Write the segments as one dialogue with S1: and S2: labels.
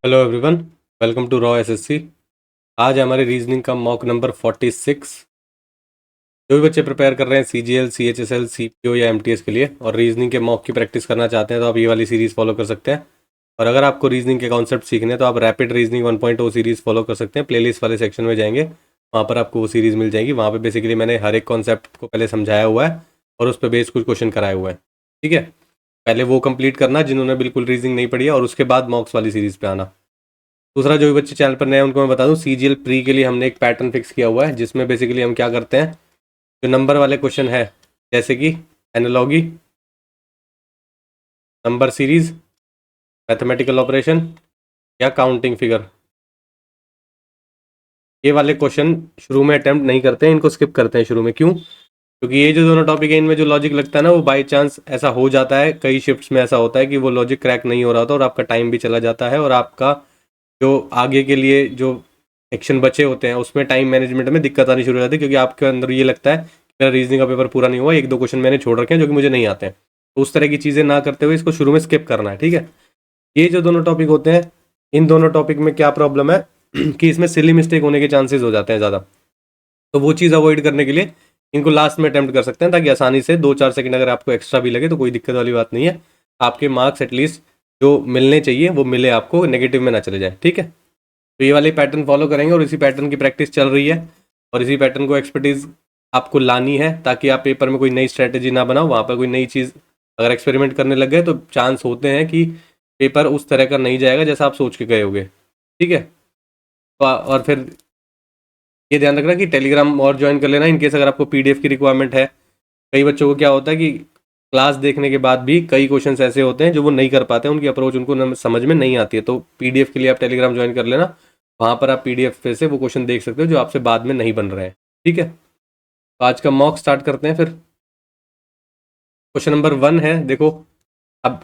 S1: Hello everyone, welcome to raw SSC. आज हमारे reasoning का मॉक नंबर 46। जो भी बच्चे प्रिपेयर कर रहे हैं सीजीएल, सीएचएसएल, सीपीओ या एमटीएस के लिए और रीजनिंग के मॉक की प्रैक्टिस करना चाहते हैं तो आप ये वाली सीरीज़ फॉलो कर सकते हैं। और अगर आपको रीजनिंग के कॉन्सेप्ट सीखने हैं तो आप रैपिड रीजनिंग 1.0 सीरीज़ फॉलो कर सकते हैं। प्लेलिस्ट वाले सेक्शन में जाएंगे, वहाँ पर आपको वो सीरीज़ मिल जाएगी। वहाँ पर बेसिकली मैंने हर एक कॉन्सेप्ट को पहले समझाया हुआ है और उस पर बेस कुछ क्वेश्चन कराए हुए हैं। ठीक है, पहले वो कंप्लीट करना जिन्होंने बिल्कुल रीजनिंग नहीं पढ़ी है, और उसके बाद मॉक्स वाली सीरीज़ पे आना। दूसरा, जो भी बच्चे चैनल पर नए हैं उनको मैं बता दूं, सीजीएल प्री के लिए हमने एक पैटर्न फिक्स किया हुआ है जिसमें बेसिकली हम क्या करते हैं, जो नंबर वाले क्वेश्चन है जैसे कि analogy, number series, mathematical operation या काउंटिंग फिगर, ये वाले क्वेश्चन शुरू में अटेम्प्ट नहीं करते हैं, इनको स्किप करते हैं शुरू में। क्यों? क्योंकि ये जो दोनों टॉपिक है इनमें जो लॉजिक लगता है ना, वो बाई चांस ऐसा हो जाता है, कई शिफ्ट्स में ऐसा होता है कि वो लॉजिक क्रैक नहीं हो रहा होता और आपका टाइम भी चला जाता है और आपका जो आगे के लिए जो एक्शन बचे होते हैं उसमें टाइम मैनेजमेंट में दिक्कत आनी शुरू हो जाती है, क्योंकि आपके अंदर ये लगता है कि मेरा रीजनिंग का पेपर पूरा नहीं हुआ, एक दो क्वेश्चन मैंने छोड़ रखे हैं जो कि मुझे नहीं आते हैं। तो उस तरह की चीज़ें ना करते हुए इसको शुरू में स्किप करना है। ठीक है, ये जो दोनों टॉपिक होते हैं, इन दोनों टॉपिक में क्या प्रॉब्लम है कि इसमें सिली मिस्टेक होने के चांसेस हो जाते हैं ज़्यादा। तो वो चीज़ अवॉइड करने के लिए इनको लास्ट में अटैम्प्ट कर सकते हैं, ताकि आसानी से 2-4 सेकंड अगर आपको एक्स्ट्रा भी लगे तो कोई दिक्कत वाली बात नहीं है। आपके मार्क्स एटलीस्ट जो मिलने चाहिए वो मिले, आपको नेगेटिव में ना चले जाए। ठीक है, तो ये वाले पैटर्न फॉलो करेंगे और इसी पैटर्न की प्रैक्टिस चल रही है और इसी पैटर्न को एक्सपर्टीज आपको लानी है, ताकि आप पेपर में कोई नई स्ट्रैटेजी ना बनाओ। वहाँ पर कोई नई चीज़ अगर एक्सपेरिमेंट करने लग गए तो चांस होते हैं कि पेपर उस तरह का नहीं जाएगा जैसा आप सोच के गए होगे। ठीक है, तो और फिर ये ध्यान रखना कि टेलीग्राम और ज्वाइन कर लेना, इनकेस अगर आपको पीडीएफ की रिक्वायरमेंट है। कई बच्चों को क्या होता है कि क्लास देखने के बाद भी कई क्वेश्चंस ऐसे होते हैं जो वो नहीं कर पाते, उनकी अप्रोच उनको समझ में नहीं आती है। तो पीडीएफ के लिए आप टेलीग्राम ज्वाइन कर लेना, वहाँ पर आप पीडीएफ पे से वो क्वेश्चन देख सकते हो जो आपसे बाद में नहीं बन रहे हैं। ठीक है, तो आज का मॉक स्टार्ट करते हैं। फिर क्वेश्चन नंबर 1 है, देखो। अब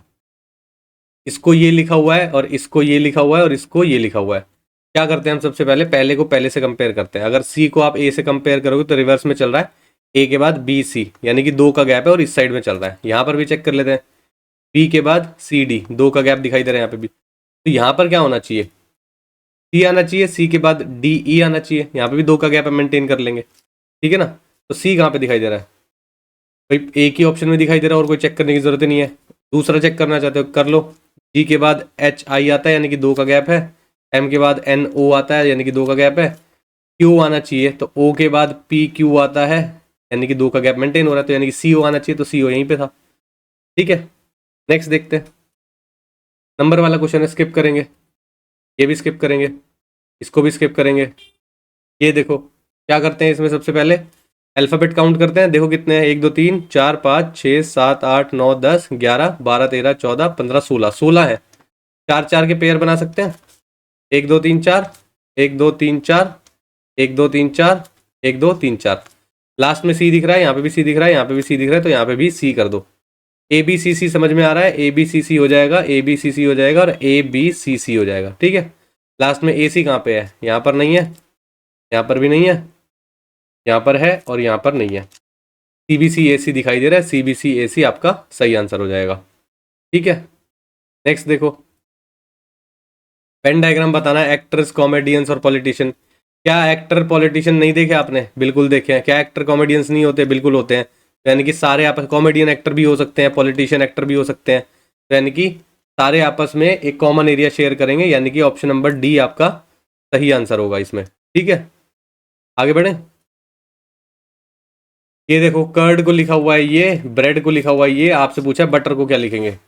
S1: इसको ये लिखा हुआ है और इसको ये लिखा हुआ है और इसको ये लिखा हुआ है। क्या करते हैं हम, सबसे पहले पहले को पहले से कंपेयर करते हैं। अगर सी को आप ए से कंपेयर करोगे तो रिवर्स में चल रहा है, ए के बाद बी सी, यानी कि 2 का गैप है और इस साइड में चल रहा है। यहाँ पर भी चेक कर लेते हैं, बी के बाद सी डी, 2 का गैप दिखाई दे रहा है यहाँ पे भी। तो यहाँ पर क्या होना चाहिए, सी आना चाहिए, सी के बाद डी ई आना चाहिए। यहाँ पे भी 2 का गैप मेंटेन कर लेंगे। ठीक है ना, तो सी कहाँ पे दिखाई दे रहा है भाई, एक ही ऑप्शन में दिखाई दे रहा है और कोई चेक करने की जरूरत ही नहीं है। दूसरा चेक करना चाहते हो कर लो। जी के बाद एच आई आता है यानी कि 2 का गैप है, एम के बाद एन ओ आता है यानी कि 2 का गैप है, क्यू आना चाहिए तो ओ के बाद पी क्यू आता है यानी कि 2 का गैप मेंटेन हो रहा है, तो यानी कि सी ओ आना चाहिए, तो सी ओ यहीं पे था। ठीक है, नेक्स्ट देखते हैं। नंबर वाला क्वेश्चन है, स्किप करेंगे, ये भी स्किप करेंगे, इसको भी स्किप करेंगे। ये देखो क्या करते हैं, इसमें सबसे पहले अल्फ़ाबेट काउंट करते हैं। देखो कितने हैं, 1 2 3 4 5 6 7 8 9 10 11 12 13 14 15 16, 16 है। 4 4 के पेयर बना सकते हैं, 1 2 3 4, 1 2 3 4, 1 2 3 4, 1 2 3 4। लास्ट में सी दिख रहा है, यहाँ पे भी सी दिख रहा है, यहाँ पे भी सी दिख रहा है, तो यहाँ पे भी सी कर दो। ए बी सी सी समझ में आ रहा है, ए बी सी सी हो जाएगा, ए बी सी सी हो जाएगा और ए बी सी सी हो जाएगा। ठीक है, लास्ट में ए सी कहाँ पे है, यहाँ पर नहीं है, यहाँ पर भी नहीं है, यहाँ पर है और यहाँ पर नहीं है। सी बी सी ए सी दिखाई दे रहा है, सी बी सी ए सी आपका सही आंसर हो जाएगा। ठीक है, नेक्स्ट देखो, पेन डायग्राम बताना है, एक्टर्स, कॉमेडियंस और पॉलिटिशियन। क्या एक्टर पॉलिटिशियन नहीं देखे आपने? बिल्कुल देखे हैं। क्या एक्टर कॉमेडियंस नहीं होते? बिल्कुल होते हैं। तो यानी कि सारे आपस, कॉमेडियन एक्टर भी हो सकते हैं, पॉलिटिशियन एक्टर भी हो सकते हैं, तो यानी कि सारे आपस में एक कॉमन एरिया शेयर करेंगे, यानी कि ऑप्शन नंबर डी आपका सही आंसर होगा इसमें। ठीक है, आगे बढ़े। ये देखो, कर्ड को लिखा हुआ है ये, ब्रेड को लिखा हुआ है ये, आपसे पूछा है बटर को क्या लिखेंगे।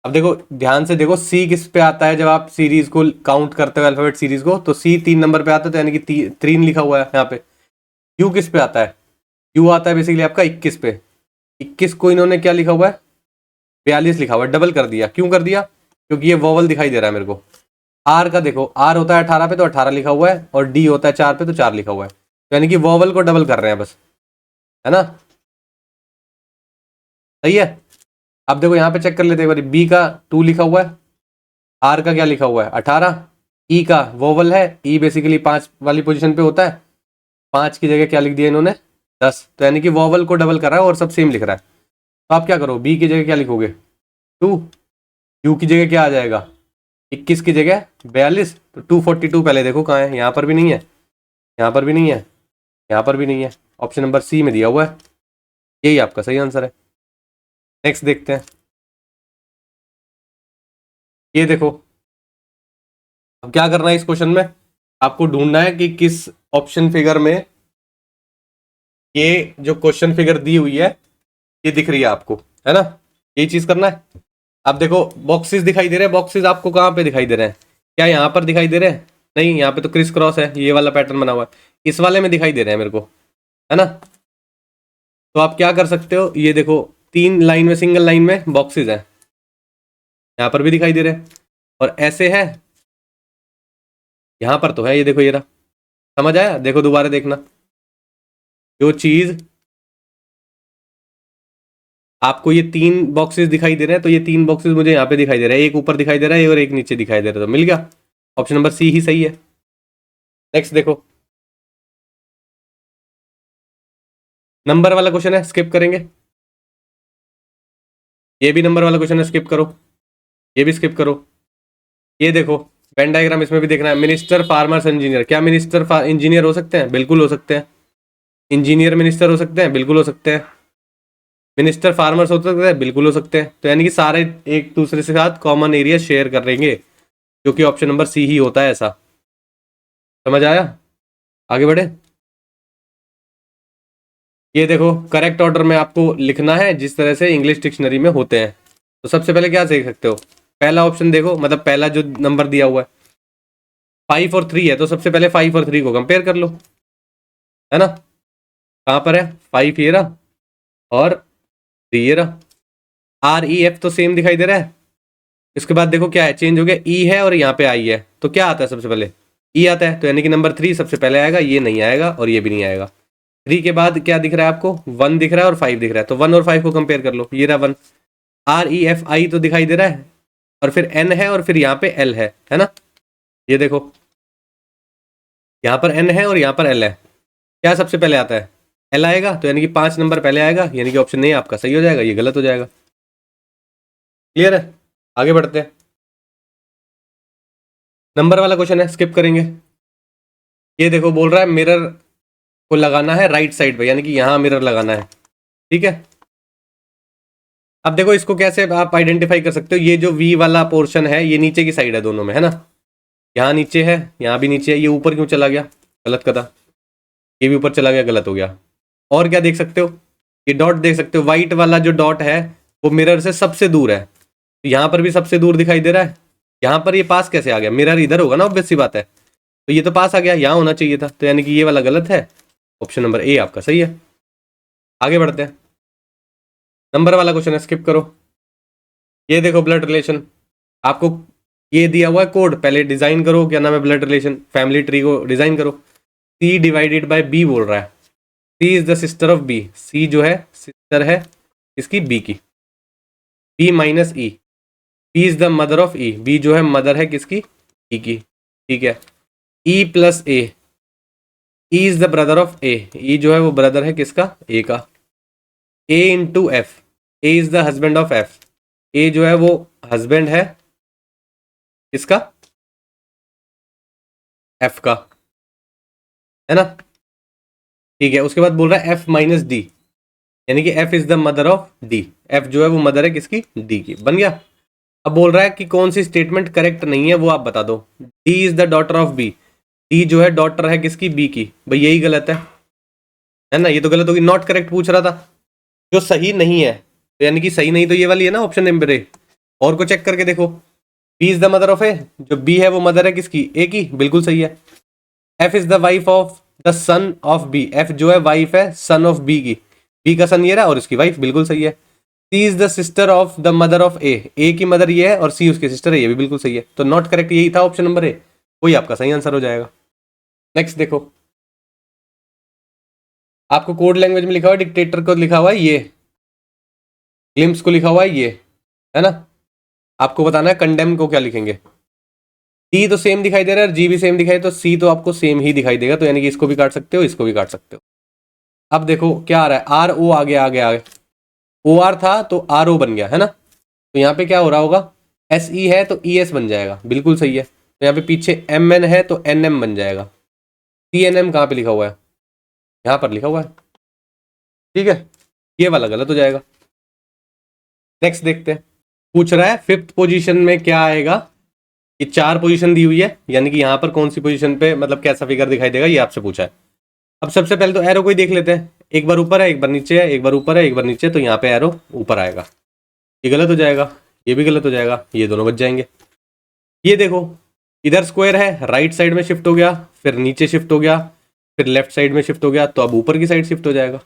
S1: अब देखो ध्यान से देखो, सी किस पे आता है जब आप सीरीज को काउंट करते हो, अल्फाबेट सीरीज को, तो सी 3 नंबर पे आता है, तो यानी कि 3 लिखा हुआ है यहाँ पे। यू किस पे आता है, यू आता है बेसिकली आपका 21 पे। 21 को इन्होंने क्या लिखा हुआ है, 42 लिखा हुआ है, डबल कर दिया। क्यों कर दिया? क्योंकि ये वोवल दिखाई दे रहा है मेरे को। आर का देखो, आर होता है 18 पे तो 18 लिखा हुआ है, और डी होता है 4 पे तो 4 लिखा हुआ है, तो यानी कि वोवल को डबल कर रहे हैं बस, है ना। सही है। अब देखो यहाँ पे चेक कर लेते हैं, बी का 2 लिखा हुआ है, आर का क्या लिखा हुआ है 18, ई का वोवल है, ई बेसिकली 5 वाली पोजीशन पे होता है, 5 की जगह क्या लिख दिया इन्होंने 10, तो यानी कि वोवल को डबल कर रहा है और सब सेम लिख रहा है। तो आप क्या करो, बी की जगह क्या लिखोगे 2, यू की जगह क्या आ जाएगा 21 की जगह 42, तो 242 पहले देखो कहाँ है, यहाँ पर भी नहीं है, यहाँ पर भी नहीं है, यहाँ पर भी नहीं है, ऑप्शन नंबर सी में दिया हुआ है, यही आपका सही आंसर है। नेक्स्ट देखते हैं, ये देखो, अब क्या करना है इस क्वेश्चन में, आपको ढूंढना है कि किस ऑप्शन फिगर में ये जो क्वेश्चन फिगर दी हुई है ये दिख रही है आपको, है ना, यही चीज करना है। अब देखो बॉक्सेस दिखाई दे रहे हैं, बॉक्सेस आपको कहाँ पे दिखाई दे रहे हैं, क्या यहाँ पर दिखाई दे रहे हैं, नहीं, यहाँ पे तो क्रिस क्रॉस है, ये वाला पैटर्न बना हुआ है, इस वाले में दिखाई दे रहे हैं मेरे को, है ना। तो आप क्या कर सकते हो, ये देखो 3 लाइन में, सिंगल लाइन में बॉक्सेस है, यहाँ पर भी दिखाई दे रहे हैं, और ऐसे है, यहाँ पर तो है, ये देखो, ये रहा, समझ आया, देखो दोबारा देखना, जो चीज आपको ये 3 बॉक्सेस दिखाई दे रहे हैं, तो ये 3 बॉक्सेस मुझे यहाँ पे दिखाई दे रहा है, एक ऊपर दिखाई दे रहा है और एक नीचे दिखाई दे रहा है, तो मिल गया, ऑप्शन नंबर सी ही सही है। नेक्स्ट देखो, नंबर वाला क्वेश्चन है, स्किप करेंगे, ये भी नंबर वाला क्वेश्चन है, स्किप करो, ये भी स्किप करो। ये देखो वेन डायग्राम, इसमें भी देखना है, मिनिस्टर फार्मर्स इंजीनियर, क्या मिनिस्टर इंजीनियर हो सकते हैं, बिल्कुल हो सकते हैं, इंजीनियर मिनिस्टर हो सकते हैं, बिल्कुल हो सकते हैं, मिनिस्टर फार्मर्स हो सकते हैं, बिल्कुल हो सकते हैं, तो यानी कि सारे एक दूसरे के साथ कॉमन एरिया शेयर कर लेंगे, जो कि ऑप्शन नंबर सी ही होता है ऐसा, समझ आया, आगे बढ़े। ये देखो करेक्ट ऑर्डर में आपको लिखना है जिस तरह से इंग्लिश डिक्शनरी में होते हैं, तो सबसे पहले क्या देख सकते हो, पहला ऑप्शन देखो, मतलब पहला जो नंबर दिया हुआ है 5 और 3 है, तो सबसे पहले 5 और 3 को कंपेयर कर लो, है ना, कहाँ पर है 5 ये रहा और 3 ये रहा, आर ई एफ तो सेम दिखाई दे रहा है, इसके बाद देखो क्या है, चेंज हो गया, ई है और यहाँ पे आई है, तो क्या आता है सबसे पहले, ई आता है, तो यानी कि नंबर 3 सबसे पहले आएगा, ये नहीं आएगा और ये भी नहीं आएगा। 3 के बाद क्या दिख रहा है आपको, 1 दिख रहा है और 5 दिख रहा है, तो 1 और 5 को कंपेयर कर लो, ये रहा 1, आर ई एफ आई तो दिखाई दे रहा है, और फिर एन है और फिर यहाँ पे एल है ना, ये देखो यहाँ पर एन है और यहाँ पर एल है, क्या सबसे पहले आता है, एल आएगा, तो यानी कि 5 नंबर पहले आएगा, यानी कि ऑप्शन नहीं आपका सही हो जाएगा, ये गलत हो जाएगा। क्लियर है, आगे बढ़ते हैं, नंबर वाला क्वेश्चन है, स्किप करेंगे। ये देखो बोल रहा है मिरर को लगाना है राइट साइड पे, यानी कि यहाँ मिरर लगाना है, ठीक है। अब देखो इसको कैसे आप आइडेंटिफाई कर सकते हो, ये जो वी वाला पोर्शन है ये नीचे की साइड है दोनों में, है ना, यहाँ नीचे है, यहाँ भी नीचे है, ये ऊपर क्यों चला गया, गलत कथा, ये भी ऊपर चला गया, गलत हो गया। और क्या देख सकते हो, ये डॉट देख सकते हो, व्हाइट वाला जो डॉट है वो मिरर से सबसे दूर है, तो यहाँ पर भी सबसे दूर दिखाई दे रहा है, यहाँ पर ये पास कैसे आ गया, मिरर इधर होगा ना, ऑब्वियस सी बात है, तो ये तो पास आ गया, यहाँ होना चाहिए था, तो यानी कि ये वाला गलत है, ऑप्शन नंबर ए आपका सही है। आगे बढ़ते हैं, नंबर वाला क्वेश्चन है, स्किप करो। ये देखो ब्लड रिलेशन, आपको ये दिया हुआ है कोड, पहले डिजाइन करो, क्या नाम है, ब्लड रिलेशन फैमिली ट्री को डिजाइन करो। सी डिवाइडेड बाय बी बोल रहा है, C is the sister of B, C जो है सिस्टर है इसकी बी की, B minus E, B is the mother of E, B जो है मदर है किसकी, ई की, ठीक है। E plus A, E is the brother of A, E जो है वो ब्रदर है किसका, ए का। ए into F, A is the husband of F, A जो है वो हस्बैंड है किसका, एफ का, है ना, ठीक है। उसके बाद बोल रहा है एफ माइनस डी, यानी कि F is the mother of D, F जो है वो मदर है किसकी, डी की, बन गया। अब बोल रहा है कि कौन सी स्टेटमेंट करेक्ट नहीं है वो आप बता दो, D is the daughter of B, D जो है डॉटर है किसकी, बी की, भाई यही गलत है ना, ये तो गलत होगी, नॉट करेक्ट पूछ रहा था, जो सही नहीं है, तो यानी कि सही नहीं तो ये वाली है ना, ऑप्शन नंबर ए। और को चेक करके देखो, B is the mother of A, जो बी है वो मदर है किसकी, ए की, बिल्कुल सही है। F is the wife of the son of B, F जो है वाइफ है सन ऑफ बी की, बी का सन ये रहा और इसकी वाइफ, बिल्कुल सही है। C is the sister of the mother of A की मदर ये है और सी उसकी सिस्टर है, ये भी बिल्कुल सही है, तो नॉट करेक्ट यही था ऑप्शन नंबर ए, वही आपका सही आंसर हो जाएगा। नेक्स्ट देखो, आपको कोड लैंग्वेज में लिखा हुआ है, डिक्टेटर को लिखा हुआ है ये, ग्लिम्स को लिखा हुआ है ये, है ना, आपको बताना है कंडेम को क्या लिखेंगे। डी तो सेम दिखाई दे रहा है, जी भी सेम दिखाई, तो सी तो आपको सेम ही दिखाई देगा, तो यानी कि इसको भी काट सकते हो, इसको भी काट सकते हो। अब देखो क्या आ रहा है, आर ओ आ गया, ओ आर था तो आर ओ बन गया, है ना, तो यहाँ पे क्या हो रहा होगा, एस ई है तो ई एस बन जाएगा, बिल्कुल सही है। तो यहाँ पे पीछे एम एन है तो एन एम बन जाएगा। सी एन एम कहाँ पे लिखा हुआ है? यहाँ पर लिखा हुआ है, ठीक है, ये वाला गलत हो जाएगा। नेक्स्ट देखते हैं, पूछ रहा है फिफ्थ पोजीशन में क्या आएगा। ये 4 पोजीशन दी हुई है, यानी कि यहाँ पर कौन सी पोजीशन पे मतलब कैसा फिगर दिखाई देगा ये आपसे पूछा है। अब सबसे पहले तो एरो को ही देख लेते हैं, एक बार ऊपर है एक बार नीचे है, एक बार ऊपर है एक बार नीचे, तो यहाँ पे एरो ऊपर आएगा, ये गलत हो जाएगा, ये भी गलत हो जाएगा, ये दोनों बच जाएंगे। ये देखो इधर स्क्वायर है, राइट साइड में शिफ्ट हो गया, फिर नीचे शिफ्ट हो गया, फिर लेफ्ट साइड में शिफ्ट हो गया, तो अब ऊपर की साइड शिफ्ट हो जाएगा।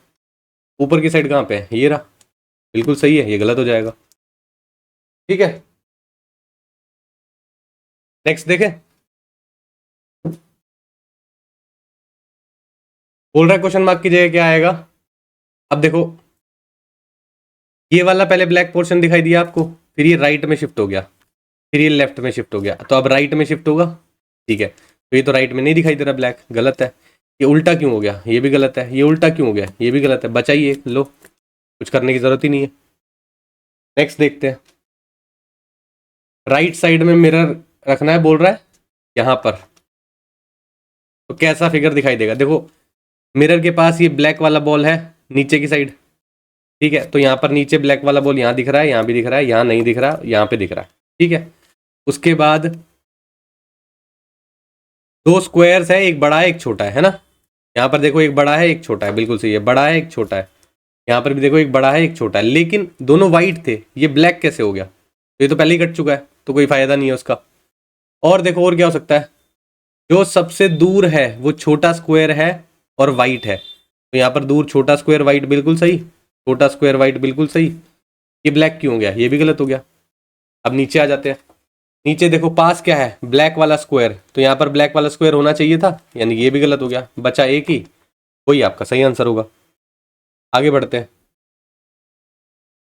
S1: ऊपर की साइड कहाँ पे है? ये रहा, बिल्कुल सही है, ये गलत हो जाएगा, ठीक है। नेक्स्ट देखें, बोल रहा है क्वेश्चन मार्क की जगह क्या आएगा। अब देखो ये वाला पहले ब्लैक पोर्शन दिखाई दिया आपको, फिर ये राइट में शिफ्ट हो गया, फिर ये लेफ्ट में शिफ्ट हो गया, तो अब राइट में शिफ्ट होगा, ठीक है। तो ये तो राइट में नहीं दिखाई दे रहा ब्लैक, गलत है। ये उल्टा क्यों हो गया? ये भी गलत है। ये उल्टा क्यों हो गया? ये भी गलत है। बचाइए, लो, कुछ करने की जरूरत ही नहीं है। नेक्स्ट देखते हैं, राइट साइड में मिरर रखना है बोल रहा है यहाँ पर, तो कैसा फिगर दिखाई देगा? देखो मिरर के पास ये ब्लैक वाला बॉल है नीचे की साइड, ठीक है, तो यहाँ पर नीचे ब्लैक वाला बॉल यहाँ दिख रहा है, यहाँ भी दिख रहा है, यहाँ नहीं दिख रहा, यहाँ पे दिख रहा है, ठीक है। उसके बाद 2 स्क्वायर्स है, एक बड़ा है एक छोटा है ना। यहाँ पर देखो एक बड़ा है एक छोटा है, बिल्कुल सही है, बड़ा है एक छोटा है। यहाँ पर भी देखो एक बड़ा है एक छोटा है, लेकिन दोनों वाइट थे, ये ब्लैक कैसे हो गया? तो ये तो पहले ही कट चुका है, तो कोई फायदा नहीं है उसका। और देखो और क्या हो सकता है, जो सबसे दूर है वो छोटा स्क्वायर है और वाइट है, तो यहाँ पर दूर छोटा स्क्वायर वाइट, बिल्कुल सही, छोटा स्क्वायर वाइट, बिल्कुल सही। ये ब्लैक क्यों हो गया? ये भी गलत हो गया। अब नीचे आ जाते हैं, नीचे देखो पास क्या है? ब्लैक वाला स्क्वायर, तो यहाँ पर ब्लैक वाला स्क्वायर होना चाहिए था, यानी ये भी गलत हो गया, बचा एक ही, वही आपका सही आंसर होगा। आगे बढ़ते हैं,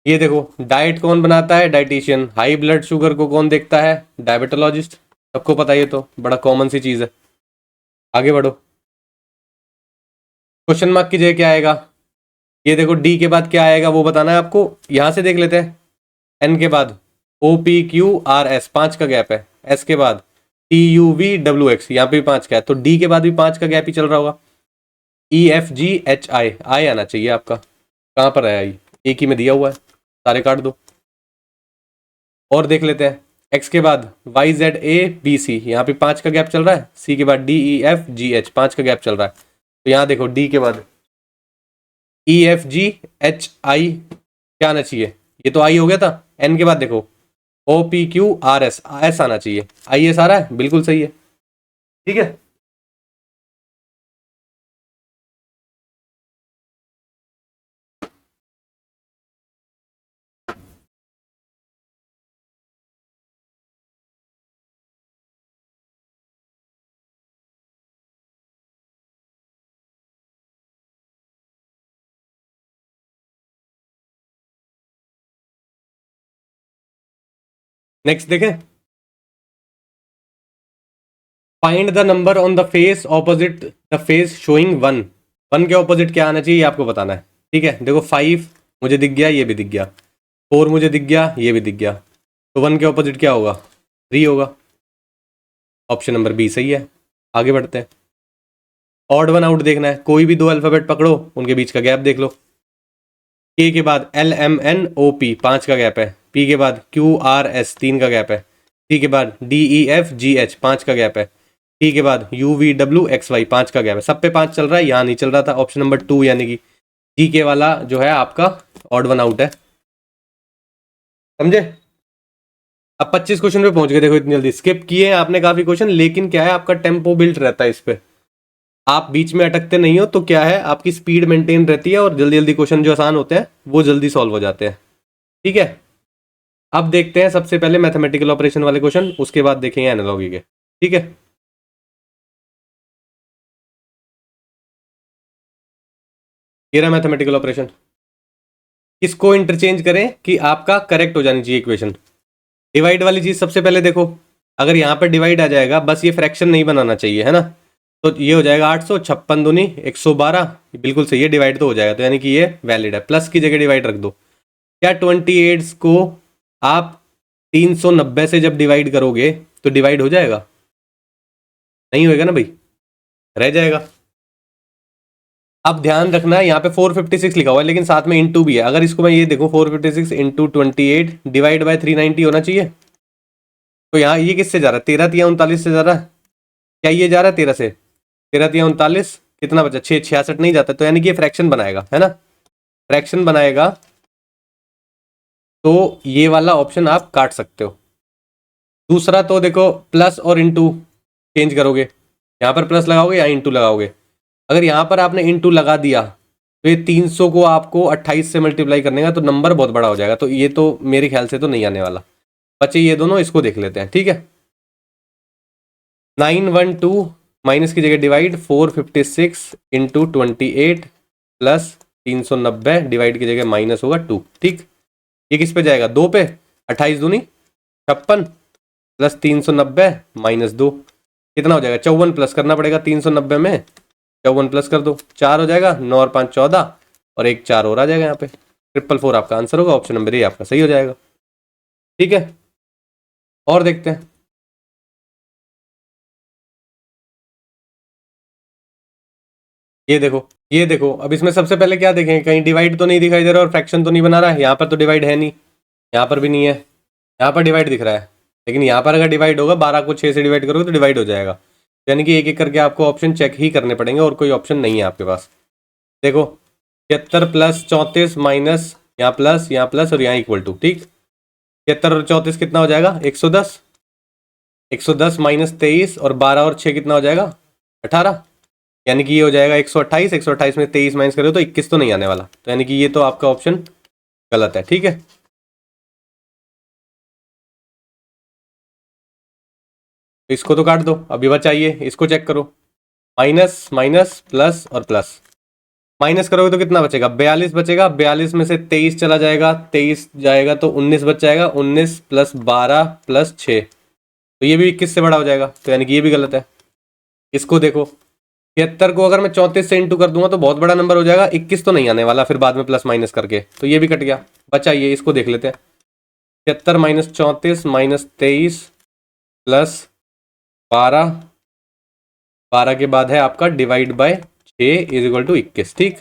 S1: ये देखो डाइट कौन बनाता है? डाइटिशियन। हाई ब्लड शुगर को कौन देखता है? डायबिटोलॉजिस्ट। सबको पता है, ये तो बड़ा कॉमन सी चीज़ है। आगे बढ़ो, क्वेश्चन मार्क की जगह क्या आएगा? ये देखो डी के बाद क्या आएगा वो बताना है आपको, यहां से देख लेते हैं। एन के बाद O P Q R S, 5 का गैप है। एस के बाद T U V W X, यहाँ पे भी 5 का है, तो डी के बाद भी 5 का गैप ही चल रहा होगा। ई एफ जी एच आई, आई आना चाहिए आपका, कहाँ पर है आई? एक ही में दिया हुआ है, सारे काट दो। और देख लेते हैं, एक्स के बाद Y Z A B C, यहाँ पे 5 का गैप चल रहा है। सी के बाद D E F G H, 5 का गैप चल रहा है, तो यहाँ देखो डी के बाद ई एफ जी एच आई, क्या आना चाहिए? ये तो आई हो गया था। एन के बाद देखो O P Q R S, S आना चाहिए, आई एस आ रहा है, बिल्कुल सही है, ठीक है। नेक्स्ट देखें, find the number on the face opposite the face showing 1। 1 के ऑपोजिट क्या आना चाहिए ये आपको बताना है, ठीक है। देखो 5 मुझे दिख गया, ये भी दिख गया, 4 मुझे दिख गया, ये भी दिख गया, तो 1 के ऑपोजिट क्या होगा? 3 होगा। ऑप्शन नंबर बी सही है। आगे बढ़ते हैं, ऑड वन आउट देखना है, कोई भी 2 अल्फाबेट पकड़ो, उनके बीच का गैप देख लो। के के बाद L M N O P, 5 का गैप है। पी के बाद क्यू आर एस, 3 का गैप है। सी के बाद D E F G H, 5 का गैप है। टी के बाद U V W X Y, 5 का गैप है। सब पे 5 चल रहा है, यहाँ नहीं चल रहा था। ऑप्शन नंबर 2 यानी कि जी के वाला जो है आपका ऑड वन आउट है, समझे? अब 25 क्वेश्चन पे पहुंच गए, देखो इतनी जल्दी स्किप किए आपने काफी क्वेश्चन, लेकिन क्या है आपका टेम्पो बिल्ट रहता है इस पे, आप बीच में अटकते नहीं हो, तो क्या है आपकी स्पीड मेंटेन रहती है और जल्दी जल्दी क्वेश्चन जो आसान होते हैं वो जल्दी सॉल्व हो जाते हैं, ठीक है। अब देखते हैं सबसे पहले मैथमेटिकल ऑपरेशन वाले क्वेश्चन, उसके बाद देखेंगे एनालॉजी के, ठीक है। ये रहा मैथमेटिकल ऑपरेशन, इसको इंटरचेंज करें कि आपका करेक्ट हो जानी चाहिए इक्वेशन। डिवाइड वाली चीज सबसे पहले देखो, अगर यहाँ पर डिवाइड आ जाएगा, बस ये फ्रैक्शन नहीं बनाना चाहिए, है ना। तो ये हो जाएगा 856 दूनी 112, बिल्कुल सही है, डिवाइड तो हो जाएगा, तो यानी कि ये वैलिड है। प्लस की जगह डिवाइड रख दो। क्या 28 को आप 390 से जब डिवाइड करोगे तो डिवाइड हो जाएगा? नहीं होएगा ना भाई, रह जाएगा। अब ध्यान रखना है यहाँ पे 456 लिखा हुआ है लेकिन साथ में इंटू भी है। अगर इसको मैं ये देखूं 456 इंटू 28 डिवाइड बाय 390 होना चाहिए। तो यहाँ ये किससे जा रहा है? 13 तिया 39 से जा रहा है। क्या ये जा रहा है 13 से? 13 तिया 39, कितना बचा? 6, 66 नहीं जाता। तो यानी कि ये फ्रैक्शन बनाएगा, है ना? फ्रैक्शन बनाएगा तो ये वाला ऑप्शन आप काट सकते हो। दूसरा तो देखो प्लस और इंटू चेंज करोगे, यहाँ पर प्लस लगाओगे या इंटू लगाओगे। अगर यहाँ पर आपने इंटू लगा दिया तो ये 300 को आपको 28 से मल्टीप्लाई करने का तो नंबर बहुत बड़ा हो जाएगा। तो ये तो मेरे ख्याल से तो नहीं आने वाला। बच्चे ये दोनों, इसको देख लेते हैं, ठीक है। 912 माइनस की जगह डिवाइड 456 इंटू 28 प्लस 390 डिवाइड की जगह माइनस होगा 2, ठीक। ये किस पे जाएगा? 2 पे। 28 दूनी 56 प्लस 390 माइनस 2 कितना हो जाएगा? 54 प्लस करना पड़ेगा 390 में, 54 प्लस कर दो 4 हो जाएगा, 9 और 5 14 और एक 4 और आ जाएगा यहाँ पे। 444 आपका आंसर होगा, ऑप्शन नंबर ए आपका सही हो जाएगा, ठीक है। और देखते हैं, ये देखो ये देखो। अब इसमें सबसे पहले क्या देखें, कहीं डिवाइड तो नहीं दिखाई दे रहा और फ्रैक्शन तो नहीं बना रहा है। यहाँ पर तो डिवाइड है नहीं, यहाँ पर भी नहीं है, यहाँ पर डिवाइड दिख रहा है लेकिन यहाँ पर अगर डिवाइड होगा 12 को 6 से डिवाइड करोगे तो डिवाइड हो जाएगा। यानी कि एक एक करके आपको ऑप्शन चेक ही करने पड़ेंगे और कोई ऑप्शन नहीं है आपके पास। देखो 73 प्लस 34 माइनस यहाँ प्लस और यहाँ इक्वल टू, ठीक। 73 और 34 कितना हो जाएगा? 110। 110 माइनस 23 और 12 और 6 कितना हो जाएगा? 18। यानी कि ये हो जाएगा 128। 128 में 23 माइनस करो तो 21 तो नहीं आने वाला। तो यानी कि ये तो आपका ऑप्शन गलत है, ठीक है। तो इसको तो काट दो, अभी बचाइए, इसको चेक करो। माइनस माइनस प्लस और प्लस, माइनस करोगे तो कितना बचेगा? 42 बचेगा। 42 में से 23 चला जाएगा, 23 जाएगा तो 19 बच जाएगा। 19 प्लस 12 प्लस 6 तो ये भी 21 से बड़ा हो जाएगा। तो यानी कि ये भी गलत है। इसको देखो 73 को अगर मैं 34 से इंटू कर दूंगा तो बहुत बड़ा नंबर हो जाएगा, 21 तो नहीं आने वाला फिर बाद में प्लस माइनस करके, तो ये भी कट गया। बचाइए, इसको देख लेते हैं। 73 माइनस 34 माइनस 23 प्लस 12, 12 के बाद है आपका divide by 6 is equal to 21, ठीक।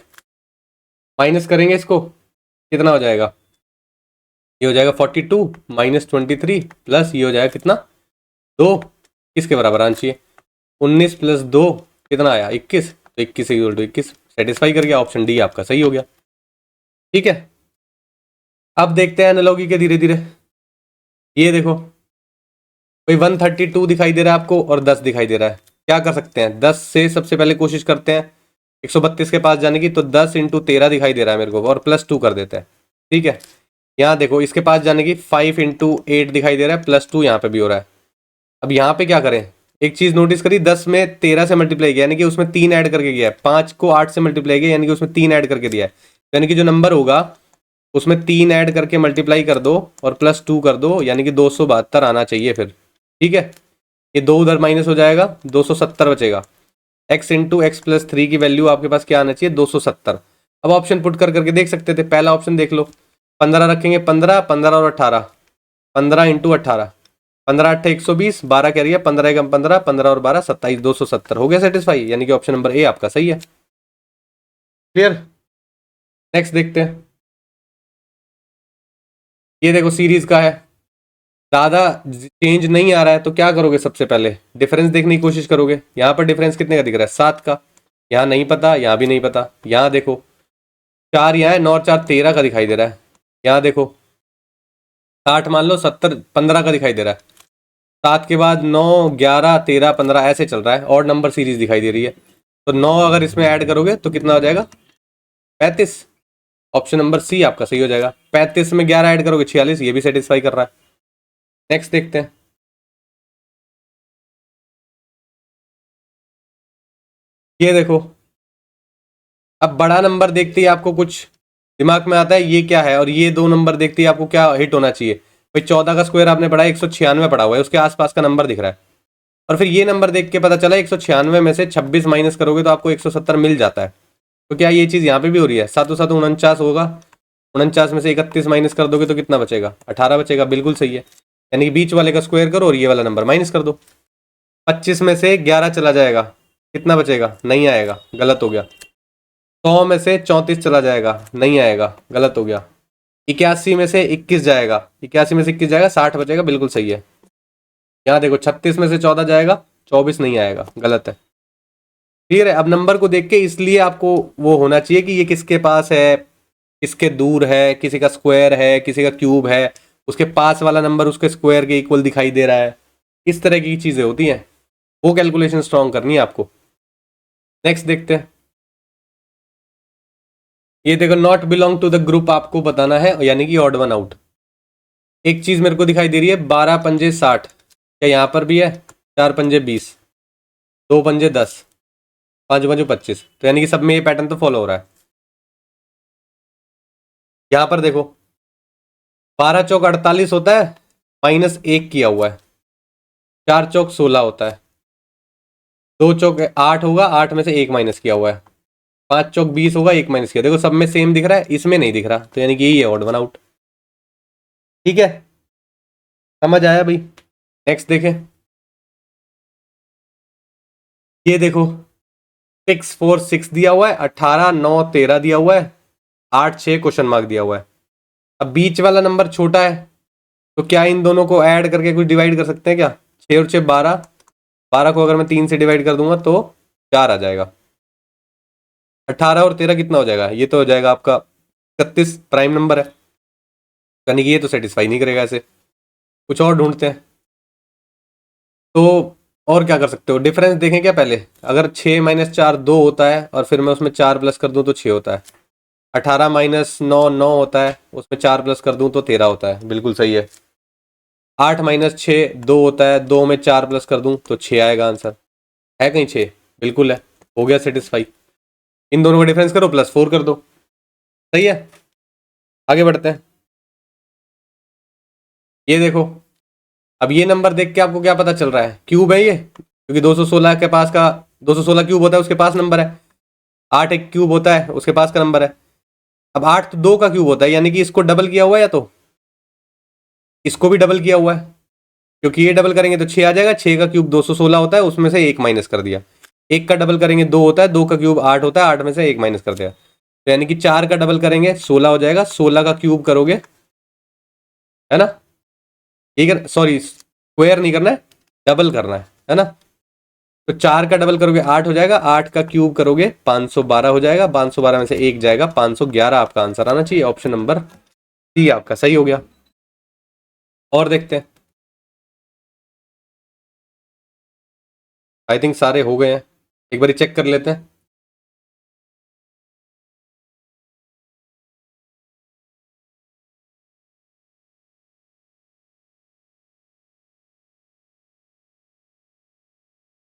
S1: माइनस करेंगे इसको, कितना हो जाएगा? ये हो जाएगा 42 माइनस 23 प्लस ये हो जाएगा कितना? 2। किसके बराबर आना चाहिए? 19 प्लस 2 कितना आया? 21। तो 21 इक्वल टू 21 सेटिस्फाई कर गया, ऑप्शन डी आपका सही हो गया, ठीक है। अब देखते हैं एनालॉजी के धीरे धीरे। ये देखो कोई 132 दिखाई दे रहा है आपको और 10 दिखाई दे रहा है। क्या कर सकते हैं? 10 से सबसे पहले कोशिश करते हैं 132 के पास जाने की। तो 10 इंटू 13 दिखाई दे रहा है मेरे को और प्लस 2 कर देते हैं, ठीक है। यहाँ देखो इसके पास जाने की 5 इंटू 8 दिखाई दे रहा है, प्लस 2 यहाँ पे भी हो रहा है। अब यहाँ पे क्या करें? एक चीज नोटिस करी, 10 में 13 से मल्टीप्लाई किया यानी कि उसमें 3 ऐड करके गया है। 5 को 8 से मल्टीप्लाई किया यानी कि उसमें 3 ऐड करके दिया है। यानी कि जो नंबर होगा उसमें 3 ऐड करके मल्टीप्लाई कर दो और प्लस 2 कर दो, यानी कि 272 आना चाहिए फिर, ठीक है। ये 2 उधर माइनस हो जाएगा, 270 बचेगा। x इंटू एक्स प्लस 3 की वैल्यू आपके पास क्या आना चाहिए? 270। अब ऑप्शन पुट कर करके देख सकते थे। पहला ऑप्शन देख लो, 15 रखेंगे, 15 15 और 18, 15 इंटू 18, 15 8 120, 12 कह रही है, 15 एकम 15, 15 और 12 27, 270 हो गया सेटिस्फाई। यानी कि ऑप्शन नंबर ए आपका सही है, क्लियर। नेक्स्ट देखते हैं। ये देखो सीरीज का है, ज़्यादा चेंज नहीं आ रहा है तो क्या करोगे? सबसे पहले डिफरेंस देखने की कोशिश करोगे। यहाँ पर डिफरेंस कितने का दिख रहा है? 7 का। यहाँ नहीं पता, यहाँ भी नहीं पता। यहाँ देखो 4 यहाँ है, 9 और 4 13 का दिखाई दे रहा है। यहाँ देखो 60 मान लो, 70 15 का दिखाई दे रहा है। 7 के बाद 9 11 13 15 ऐसे चल रहा है और नंबर सीरीज दिखाई दे रही है। तो 9 अगर इसमें ऐड करोगे तो कितना हो जाएगा? 35। ऑप्शन नंबर सी आपका सही हो जाएगा। 35 में 11 ऐड करोगे 46, ये भी सेटिस्फाई कर रहा है। नेक्स्ट देखते हैं। ये देखो अब बड़ा नंबर देखते ही आपको कुछ दिमाग में आता है, ये क्या है? और ये दो नंबर देखते ही आपको क्या हिट होना चाहिए? भाई 14 का स्क्वायर आपने पढ़ा है, 196 पढ़ा हुआ है, उसके आसपास का नंबर दिख रहा है। और फिर ये नंबर देख के पता चला 196 में से 26 माइनस करोगे तो आपको 170 मिल जाता है। तो क्या ये चीज़ यहाँ पे भी हो रही है? 7 7 49 होगा, 49 में से 31 माइनस कर दोगे तो कितना बचेगा? 18 बचेगा, बिल्कुल सही है। यानी कि बीच वाले का स्क्वायर करो और ये वाला नंबर माइनस कर दो। 25 में से 11 चला जाएगा, कितना बचेगा? नहीं आएगा, गलत हो गया। 100 में से 34 चला जाएगा, नहीं आएगा, गलत हो गया। 81 में से 21 जाएगा, 81 में से 21 जाएगा, 60 बचेगा, बिल्कुल सही है। यहाँ देखो 36 में से 14 जाएगा, 24 नहीं आएगा, गलत है। क्लियर है? अब नंबर को देख के इसलिए आपको वो होना चाहिए कि ये किसके पास है, किसके दूर है, किसी का स्क्वायर है, किसी का क्यूब है, उसके पास वाला नंबर उसके स्क्वायर के इक्वल दिखाई दे रहा है। इस तरह की चीजें होती हैं, वो कैलकुलेशन स्ट्रॉन्ग करनी है आपको। नेक्स्ट देखते हैं। ये देखो not belong to the group आपको बताना है, यानी कि ऑड वन आउट। एक चीज मेरे को दिखाई दे रही है 12 पंजे 60, क्या यहाँ पर भी है? 4 पंजे 20, 2 पंजे 10, 5 पंजे 25, तो यानी कि सब में ये पैटर्न तो फॉलो हो रहा है। यहाँ पर देखो 12 चौक 48 होता है, -1 किया हुआ है। 4 चौक 16 होता है, 2 चौक 8 होगा, 8 में से 1 माइनस किया हुआ है। 5 चौक 20 होगा, 1 माइनस किया। देखो सब में सेम दिख रहा है, इसमें नहीं दिख रहा, तो यानी कि यही है ऑड वन आउट। ठीक है, समझ आया भाई? नेक्स्ट देखें। ये देखो 6 4 6 दिया हुआ है, 18 9 13 दिया हुआ है, 8 6 क्वेश्चन मार्क दिया हुआ है। अब बीच वाला नंबर छोटा है, तो क्या इन दोनों को ऐड करके कुछ डिवाइड कर सकते हैं क्या? 6 और 6 12, 12 को अगर मैं 3 से डिवाइड कर दूंगा तो 4 आ जाएगा। 18 और 13 कितना हो जाएगा? ये तो हो जाएगा आपका 31, प्राइम नंबर है, यानी कि ये तो सेटिस्फाई नहीं करेगा। ऐसे कुछ और ढूंढते हैं। तो और क्या कर सकते हो? डिफरेंस देखें क्या पहले? अगर 6 माइनस 4 2 होता है, और फिर मैं उसमें 4 प्लस कर दूं तो 6 होता है। 18 माइनस 9 9 होता है, उसमें 4 प्लस कर दूं तो 13 होता है, बिल्कुल सही है। 8 माइनस 6 2 होता है, 2 में 4 प्लस कर दूं तो 6 आएगा आंसर। है कहीं 6? बिल्कुल है, हो गया सेटिस्फाई। इन दोनों का डिफरेंस करो, +4 कर दो, सही है। आगे बढ़ते हैं। ये देखो, अब ये नंबर देख के आपको क्या पता चल रहा है? क्यूब है ये, क्योंकि 216 के पास का 216 क्यूब होता है, उसके पास नंबर है। 8 एक क्यूब होता है, उसके पास का नंबर है। अब 8 तो 2 का क्यूब होता है, यानी कि इसको डबल किया हुआ है, या तो इसको भी डबल किया हुआ है, क्योंकि ये डबल करेंगे तो 6 आ जाएगा। 6 का क्यूब 216 होता है, उसमें से 1 माइनस कर दिया। 1 का डबल करेंगे 2 होता है, 2 का क्यूब 8 होता है, 8 में से 1 माइनस कर दिया, तो यानी कि 4 का डबल करेंगे 16 हो जाएगा। 16 का क्यूब करोगे, है ना? ठीक है, सॉरी स्क्वायर नहीं करना है, डबल करना है ना? तो 4 का डबल करोगे 8 हो जाएगा, 8 का क्यूब करोगे 512 हो जाएगा। 512 में से 1 जाएगा, 511 आपका आंसर आना चाहिए। ऑप्शन नंबर सी आपका सही हो गया। और देखते हैं, आई थिंक सारे हो गए हैं, एक बार चेक कर लेते हैं।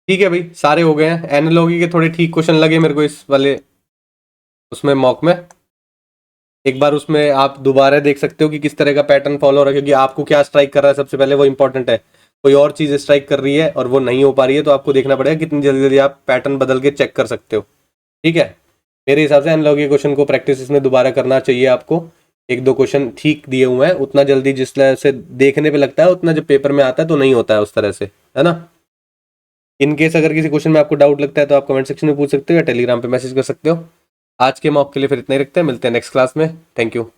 S1: ठीक है भाई, सारे हो गए हैं। एनालॉगी के थोड़े ठीक क्वेश्चन लगे मेरे को इस वाले उसमें मॉक में। एक बार उसमें आप दोबारा देख सकते हो कि किस तरह का पैटर्न फॉलो हो रहा है, क्योंकि आपको क्या स्ट्राइक कर रहा है सबसे पहले वो इंपॉर्टेंट है। कोई और चीज़ स्ट्राइक कर रही है और वो नहीं हो पा रही है, तो आपको देखना पड़ेगा कितनी जल्दी जल्दी आप पैटर्न बदल के चेक कर सकते हो। ठीक है, मेरे हिसाब से एनालॉगी क्वेश्चन को प्रैक्टिस इसमें दोबारा करना चाहिए आपको। एक दो क्वेश्चन ठीक दिए हुए हैं, उतना जल्दी जिस तरह से देखने पे लगता है उतना जब पेपर में आता है तो नहीं होता है उस तरह से, है ना? इन केस अगर किसी क्वेश्चन में आपको डाउट लगता है तो आप कमेंट सेक्शन में पूछ सकते हो या टेलीग्राम पे मैसेज कर सकते हो। आज के मॉक के लिए फिर इतना ही रखते हैं, मिलते हैं नेक्स्ट क्लास में। Thank you.